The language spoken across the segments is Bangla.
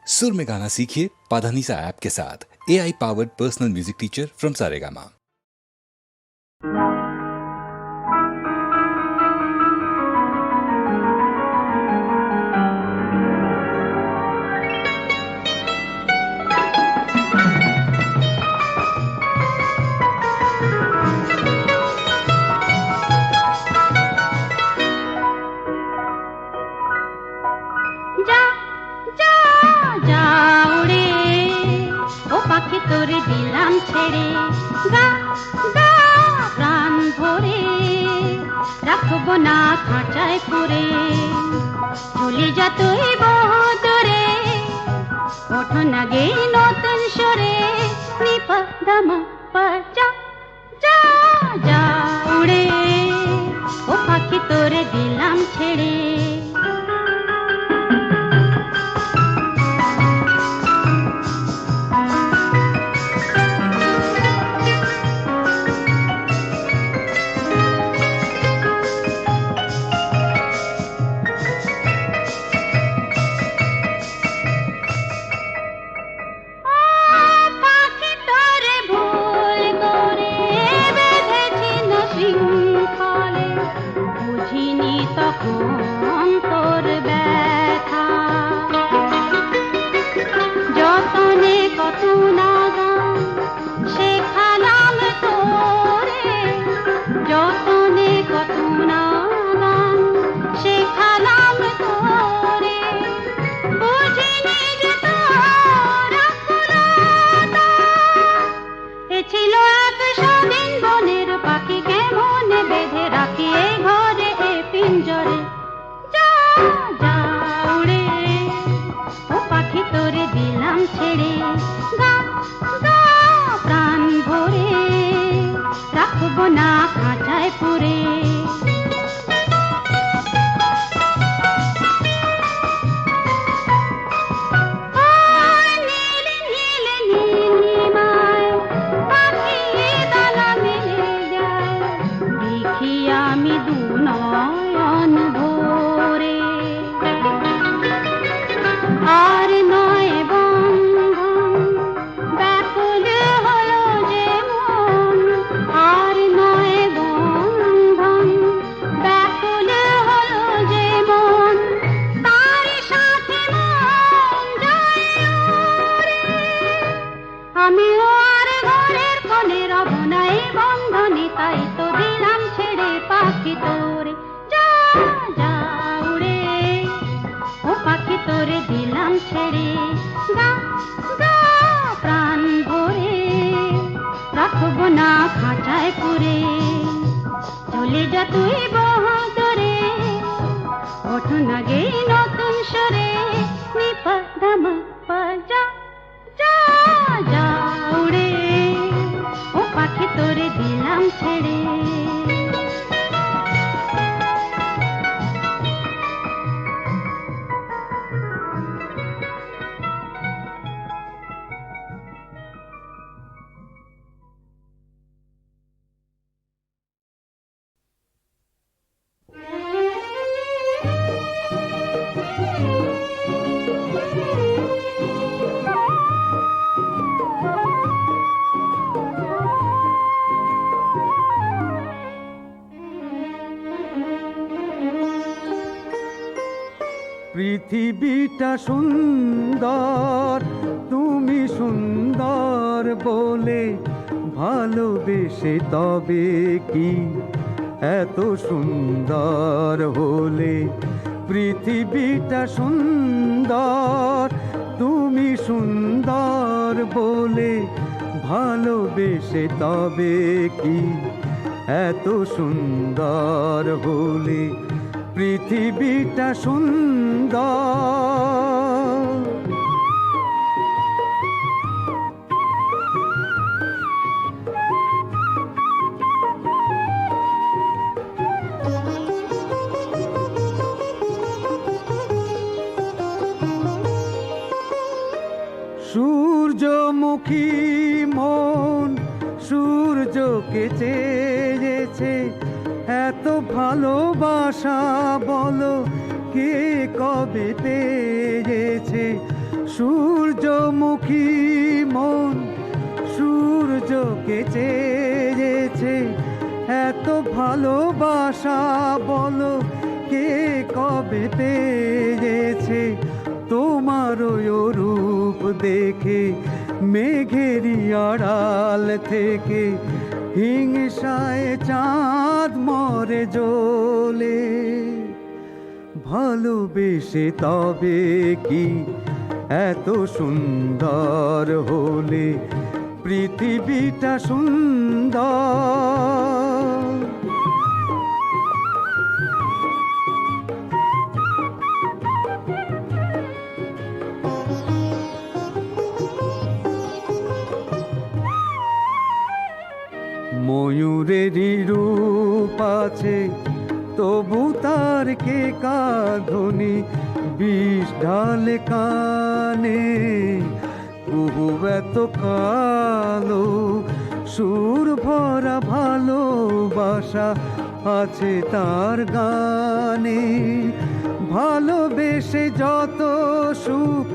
सुर में गाना सीखिए पाधानीसा ऐप के साथ। AI powered personal music teacher from Saregama. তোরে দিলাম ছেড়ে গা গা প্রাণ ভরে রাখবো না খাঁচায় পুরে চলে যা তুই বহুদূরে ওঠো না গে নতুন সরে নিপা দামা পা যা যা যা উড়ে ও পাখি তোরে দিলাম ছেড়ে পৃথিবীটা সুন্দর তুমি সুন্দর বলে ভালোবেসে তবে কি এত সুন্দর হলে পৃথিবীটা সুন্দর তুমি সুন্দর বলে ভালোবেসে তবে কি এত সুন্দর হলে পৃথিবীটা সুন্দর সূর্যমুখী মন সূর্যকে চেয়েছে এত ভালোবাসা বলো কে কবে পেয়েছে সূর্যমুখী মন সূর্যকে চেয়েছে, এত ভালোবাসা বলো কে কবে পেয়েছে। তোমার ওই রূপ দেখে মেঘেরই আড়াল থেকে হিংসায় চাঁদ মরে জ্বলে। ভালোবেসে তবে কি এত সুন্দর হলে পৃথিবীটা সুন্দর। ময়ূরেরই রূপ আছে তবু তার কে কাঁধনি, বিষ ঢালে কানে কুহু এত কালো। সুর ভরা ভালোবাসা আছে তার গানে, ভালোবেসে যত সুখ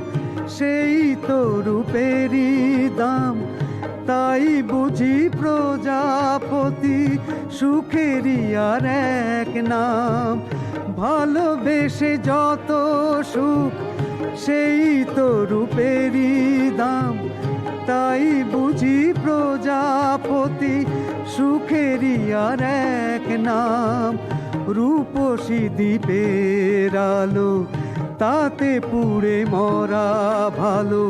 সেই তো রূপেরই দাম। তাই বুঝি প্রজাপতি সুখেরই আর এক নাম। ভালোবেসে যত সুখ সেই তো রূপেরই দাম। তাই বুঝি প্রজাপতি সুখেরই আর এক নাম। রূপসী দ্বীপের আলো তাতে পুড়ে মরা ভালো,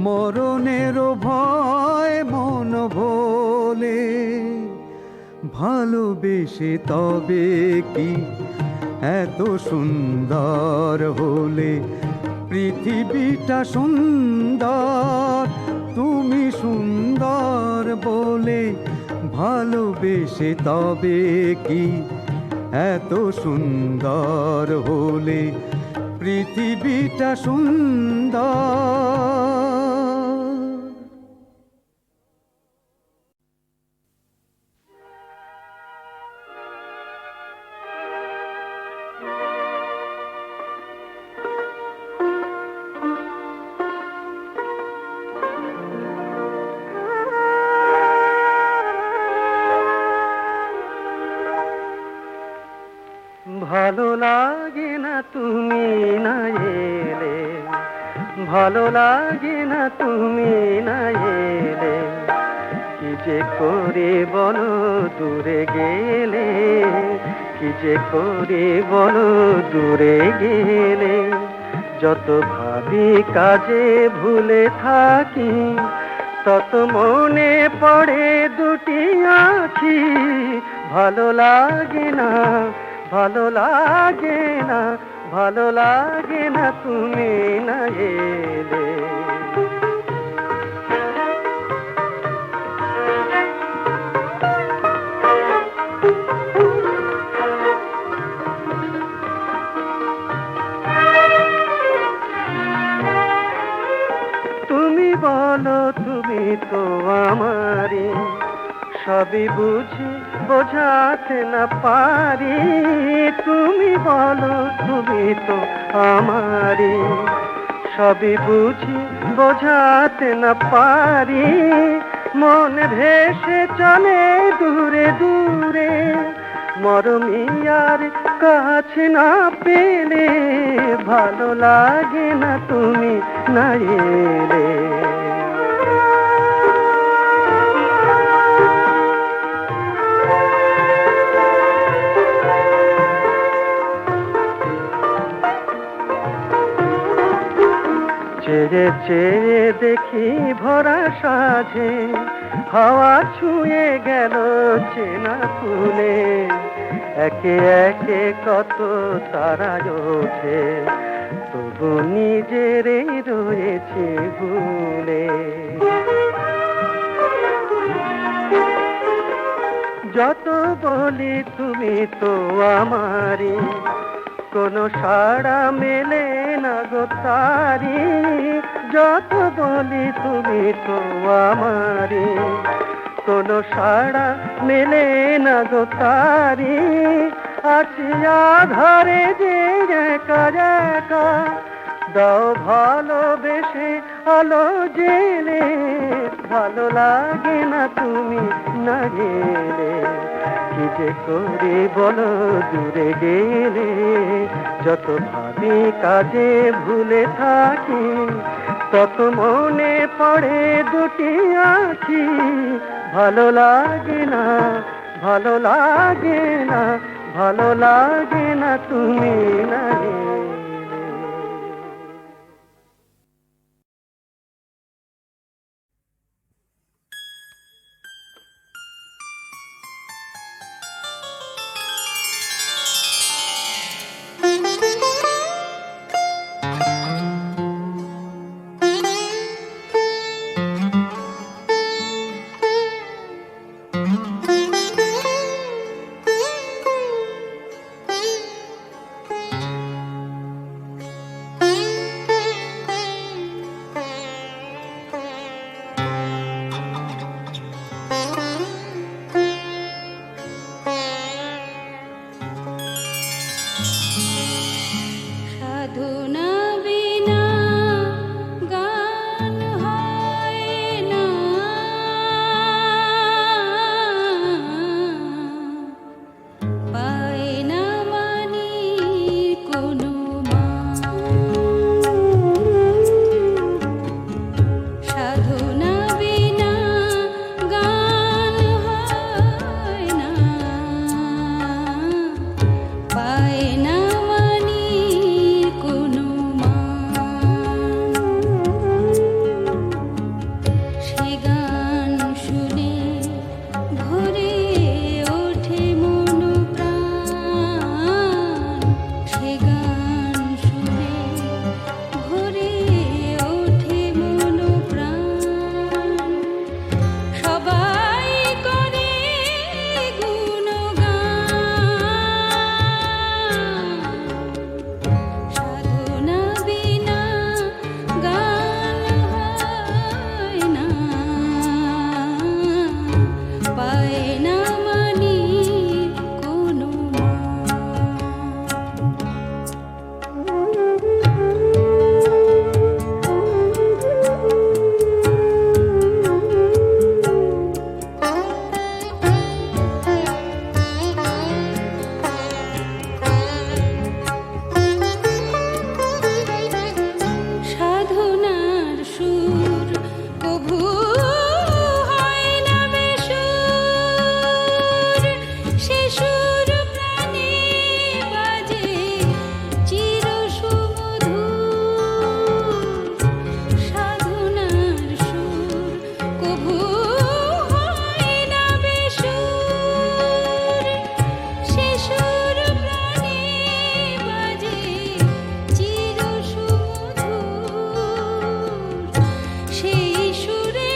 মরণেরও ভয় মন ভোলে। ভালোবেসে তবে কি এত সুন্দর হলে পৃথিবীটা সুন্দর। তুমি সুন্দর বলে ভালোবেসে তবে কি এত সুন্দর হলে পৃথিবীটা সুন্দর। ভালো লাগে না তুমি না এলে, ভালো লাগে না তুমি না এলে। কি যে করে বলো দূরে গেলে, কি যে করে বলো দূরে গেলে। যত ভাবি কাজে ভুলে থাকি, তত মনে পড়ে দুটি আঁখি। ভালো লাগে না, ভালো লাগে না, ভালো লাগে না তুমি না এলে। তুমি বলো তুমি তো আমারই, সবই বুঝি বোঝাতে না পারি। তুমি বলো তুমি তো আমারই, সবই বুঝি বোঝাতে না পারি। মন ভেসে চলে দূরে দূরে, মরমি আর কাছে না পেলে। ভালো লাগে না তুমি না এলে। চেয়ে চেয়ে দেখি ভরা সাজে, হাওয়া ছুঁয়ে গেল চেনা ফুলে। একে একে কত তারা ওঠে, তবু নিজেরই রয়েছে ভুলে। যত বলি তুমি তো আমারই, কোনো সাড়া মেলে না গো তারি। যত বলি তুমি তো আমারই, কোনো সাড়া মেলে না গো তারি। আছি আধারে যে একা একা, দাও ভালোবেসে আলো জেলে, ভালো লাগে না তুমি না গেলে। কি যে করি বলো দূরে গেলে, যত ভাবি কাজে ভুলে থাকি, তত মনে পড়ে দুটি আঁখি। ভালো লাগে না, ভালো লাগে না, ভালো লাগে না তুমি না গেলে। সাধনা বিনা গান হয় না, পায় না মানি কোনো মান। সাধনা বিনা গান হয় না, পায় না মানি কোনো মান। সে গান শুনে ভরে ওঠে মন প্রাণ, সে গান শুনে ভরে ওঠে মন প্রাণ। সবাই করে গুণগান, সাধনা বিনা গান হয় না, পায় না মানি কোনো সাধনার সুর কভু হয় না বেসুর, সে সুর প্রাণে বাজে চির সুমধুর। সাধনার সুর কভু হয় না বেসুর, সে সুর প্রাণে বাজে চির সুমধুর। সেই সুরে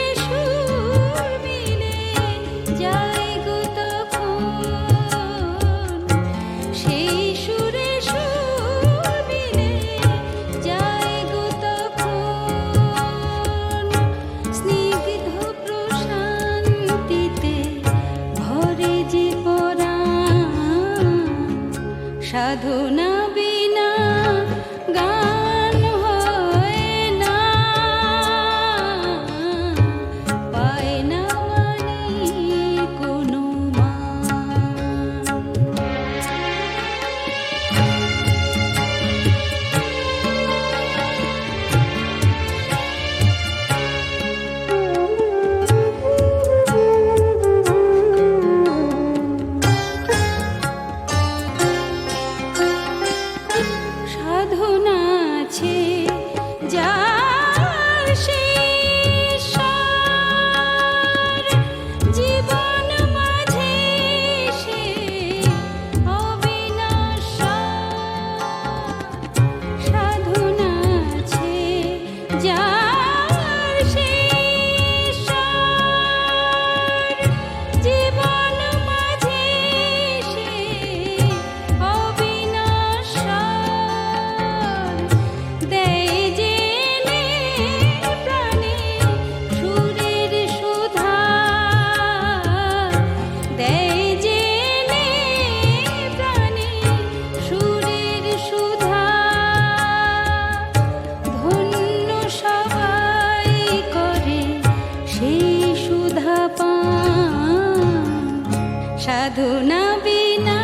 সাধনা বিনা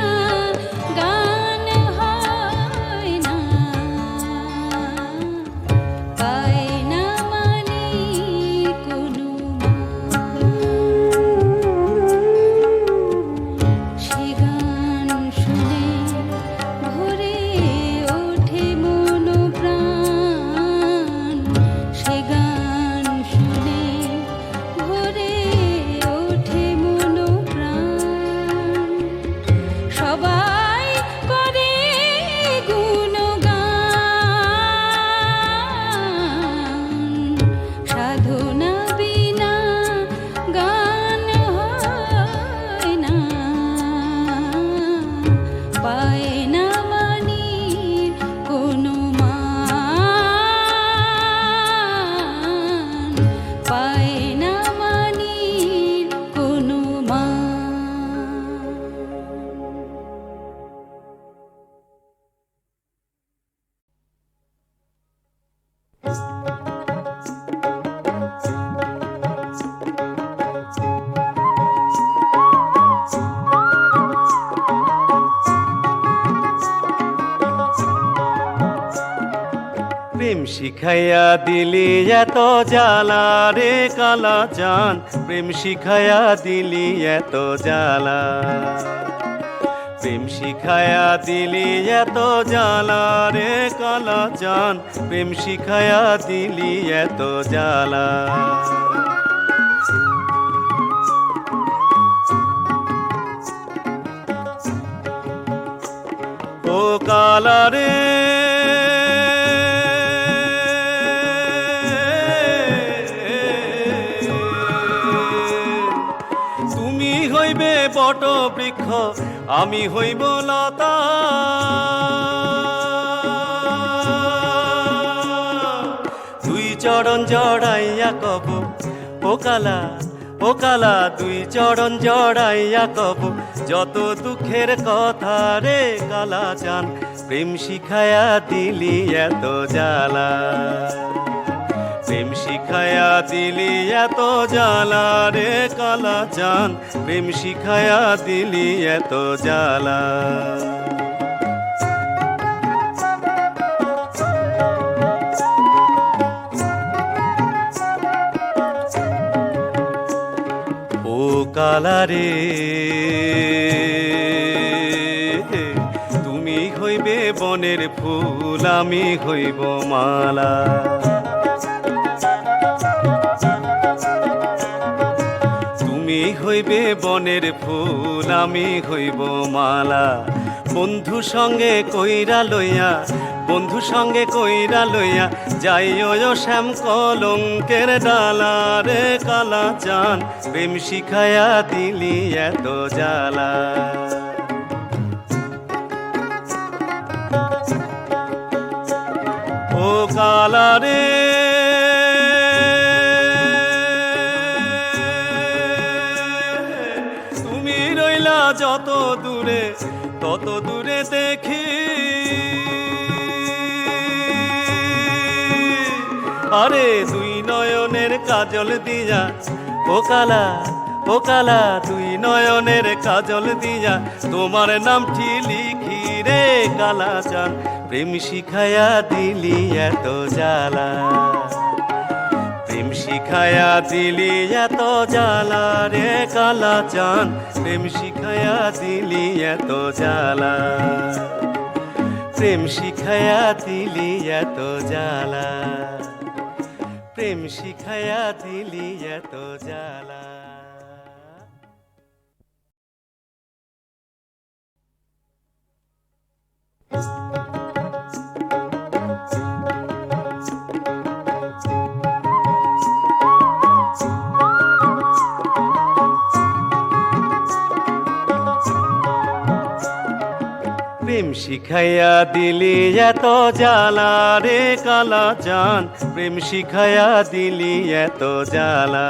গান হয় না, পায় না মানি কোনো সে গান শুনে ভরে ওঠে মন প্রাণ, সে গান শুনে ভরে ওঠে মন প্রাণ। সবাই করে গুণগান, সাধনা বিনা গান হয় না, পায় না মানির কোনো মান, পায় না মানির কোনো মান। প্রেম শিখাইয়া দিলি এত জ্বালা রে কালা চান, প্রেম শিখাইয়া দিলি এত জ্বালা, প্রেম শিখাইয়া দিলি এত জ্বালা রে কালা চান, প্রেম শিখাইয়া দিলি এত জ্বালা। ও কালা রে তুমি হইবে বট বৃক্ষ, আমি হইব লতা, দুই চরণ জড়াইয়া কব ও কালা, ও কালা, দুই চরণ জড়াইয়া কব যত দুঃখের কথা রে কালা চান, প্রেম শিখায়া দিলি এত জ্বালা, প্রেম শিখায়া দিলি এত জ্বালা রে কালা চান, প্রেম শিখায়া দিলি এত জ্বালা। ও কালা রে তুমি হইবে বনের ফুল, আমি হইব মালা, তুমি হইবে বনের ফুল, আমি হইব মালা। বন্ধু সঙ্গে কইরা লইয়া, বন্ধু সঙ্গে কইরা লইয়া যাইও শ্যাম কলঙ্কের ডালা রে কালা চান, প্রেম শিখায়া দিলি এত জ্বালা। ও কালা রে তুমি রইলা যত দূরে, তত দূরে দেখি, আরে দুই নয়নের কাজল দিয়া ও কালা, ও কালা, দুই নয়নের কাজল দিয়া তোমার নামটি লিখি রে কালা চান, প্রেম শিখায়া দিলি এত জ্বালা, প্রেম শিখায়া দিলি এত জ্বালা রে কালা চান, প্রেম শিখায়া দিলি এত জ্বালা, প্রেম শিখায়া দিলি এত জ্বালা, প্রেম শিখায়া দিলি এত জ্বালা। প্রেম শিখাইয়া দিলি এত জ্বালা রে কালা চান, প্রেম শিখাইয়া দিলি এত জ্বালা,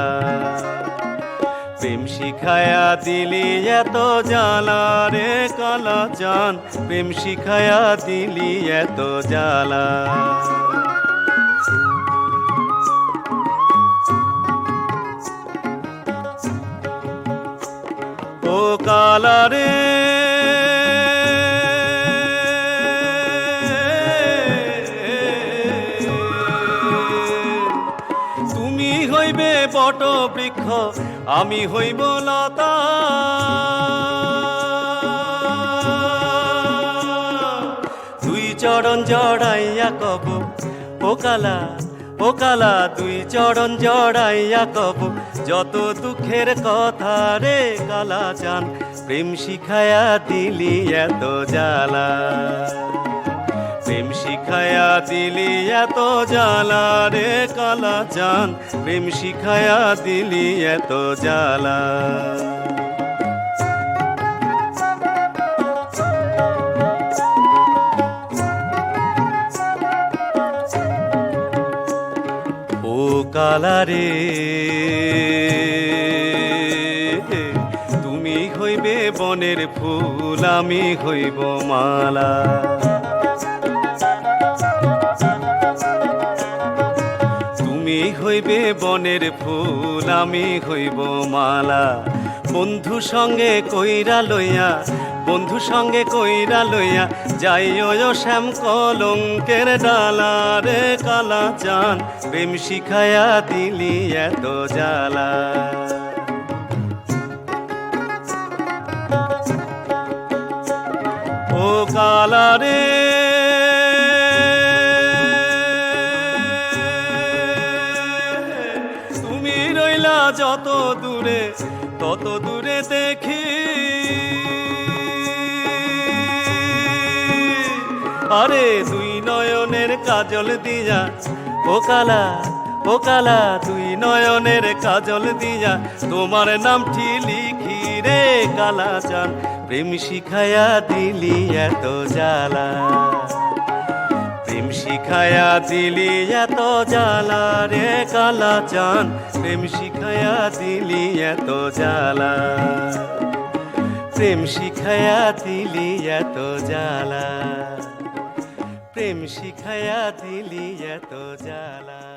প্রেম শিখায়া দিলি এত জ্বালা রে কালা চান, প্রেম শিখায়া দিলি এত জ্বালা। ও কালা কালারে তুমি হইবে বট বৃক্ষ আমি হইব লতা দুই চরণ জড়াইয়া কব ও কালা দুই চরণ জড়াইয়া কব যত দুঃখের কথা রে কালা চান প্রেম শিখায়া দিলি এত জ্বালা প্রেম শিখায়া দিলি এত জ্বালা রে কালা চান প্রেম শিখায়া দিলি এত জ্বালা ও কালারে তুমি হইবে বনের ফুল আমি হইব মালা তুমি হইবে বনের ফুল আমি হইব মালা বন্ধু সঙ্গে কইরা লইয়া যাইও শ্যাম কলঙ্কের ডালা রে কালা চান প্রেম শিখায়া দিলি এত জ্বালা ও কালা রে তুমি রইলা যত দূরে তত দূরে দেখি আরে দুই নয়নের কাজল দিয়া ও কালা দুই নয়নের কাজল দিয়া তোমার নামটি লিখি রে কালা চান প্রেম শিখায়া দিলি এত জ্বালা প্রেম শিখায়া দিলি এত জ্বালা রে কালা চান প্রেম শিখায়া দিলি এত জ্বালা প্রেম শিখায়া দিলি এত জ্বালা প্রেম শিখায়া দিলি এত জ্বালা